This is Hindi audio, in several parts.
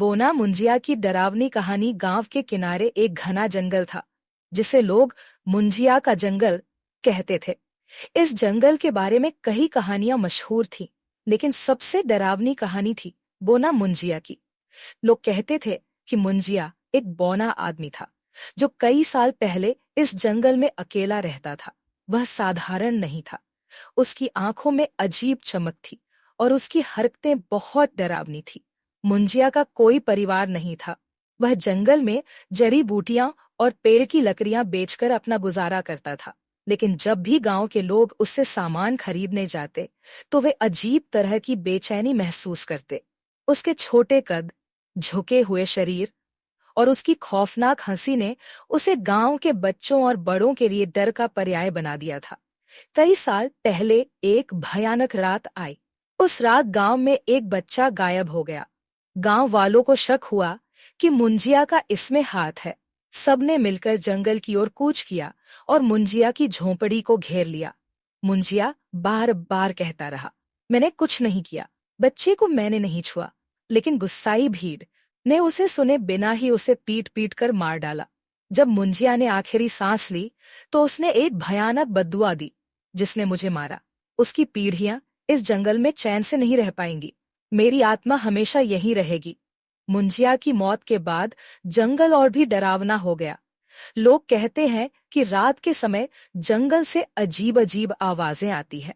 बोना मुंजिया की डरावनी कहानी। गांव के किनारे एक घना जंगल था जिसे लोग मुंजिया का जंगल कहते थे। इस जंगल के बारे में कई कहानियां मशहूर थीं, लेकिन सबसे डरावनी कहानी थी बोना मुंजिया की। लोग कहते थे कि मुंजिया एक बौना आदमी था जो कई साल पहले इस जंगल में अकेला रहता था। वह साधारण नहीं था, उसकी आंखों में अजीब चमक थी और उसकी हरकतें बहुत डरावनी थी। मुंजिया का कोई परिवार नहीं था। वह जंगल में जड़ी बूटियां और पेड़ की लकड़ियां बेचकर अपना गुजारा करता था। लेकिन जब भी गांव के लोग उससे सामान खरीदने जाते तो वे अजीब तरह की बेचैनी महसूस करते। उसके छोटे कद, झुके हुए शरीर और उसकी खौफनाक हंसी ने उसे गांव के बच्चों और बड़ों के लिए डर का पर्याय बना दिया था। कई साल पहले एक भयानक रात आई। उस रात गांव में एक बच्चा गायब हो गया। गांव वालों को शक हुआ कि मुंजिया का इसमें हाथ है। सबने मिलकर जंगल की ओर कूच किया और मुंजिया की झोंपड़ी को घेर लिया। मुंजिया बार बार कहता रहा, मैंने कुछ नहीं किया, बच्चे को मैंने नहीं छुआ। लेकिन गुस्साई भीड़ ने उसे सुने बिना ही उसे पीट पीट कर मार डाला। जब मुंजिया ने आखिरी सांस ली तो उसने एक भयानक बद्दुआ दी, जिसने मुझे मारा। उसकी पीढ़ियां इस जंगल में चैन से नहीं रह पाएंगी। मेरी आत्मा हमेशा यहीं रहेगी। मुंजिया की मौत के बाद जंगल और भी डरावना हो गया। लोग कहते हैं कि रात के समय जंगल से अजीब अजीब आवाजें आती हैं।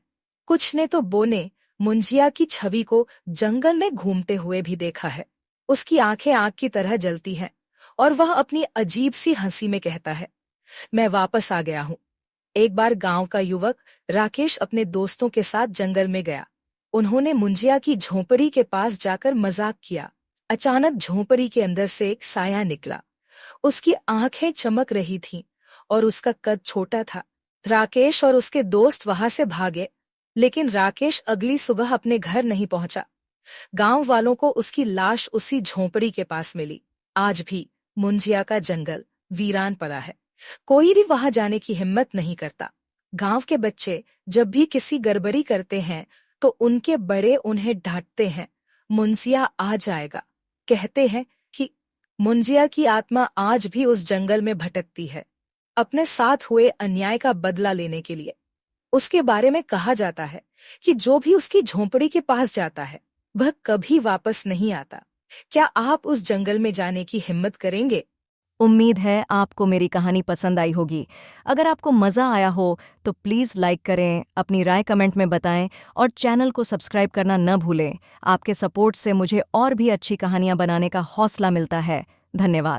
कुछ ने तो बोने मुंजिया की छवि को जंगल में घूमते हुए भी देखा है। उसकी आंखें आग की तरह जलती हैं और वह अपनी अजीब सी हंसी में कहता है, मैं वापस आ गया हूँ। एक बार गांव का युवक राकेश अपने दोस्तों के साथ जंगल में गया। उन्होंने मुंजिया की झोंपड़ी के पास जाकर मजाक किया। अचानक झोंपड़ी के अंदर से एक साया निकला। उसकी आंखें चमक रही थीं और उसका कद छोटा था। राकेश और उसके दोस्त वहां से भागे, लेकिन राकेश अगली सुबह अपने घर नहीं पहुंचा। गांव वालों को उसकी लाश उसी झोंपड़ी के पास मिली। आज भी मुंजिया का जंगल वीरान पड़ा है। कोई भी वहां जाने की हिम्मत नहीं करता। गांव के बच्चे जब भी किसी गड़बड़ी करते हैं तो उनके बड़े उन्हें डांटते हैं, मुंजिया आ जाएगा। कहते हैं कि मुंजिया की आत्मा आज भी उस जंगल में भटकती है, अपने साथ हुए अन्याय का बदला लेने के लिए। उसके बारे में कहा जाता है कि जो भी उसकी झोंपड़ी के पास जाता है वह कभी वापस नहीं आता। क्या आप उस जंगल में जाने की हिम्मत करेंगे? उम्मीद है आपको मेरी कहानी पसंद आई होगी। अगर आपको मज़ा आया हो तो प्लीज़ लाइक करें, अपनी राय कमेंट में बताएं और चैनल को सब्सक्राइब करना न भूलें। आपके सपोर्ट से मुझे और भी अच्छी कहानियां बनाने का हौसला मिलता है। धन्यवाद।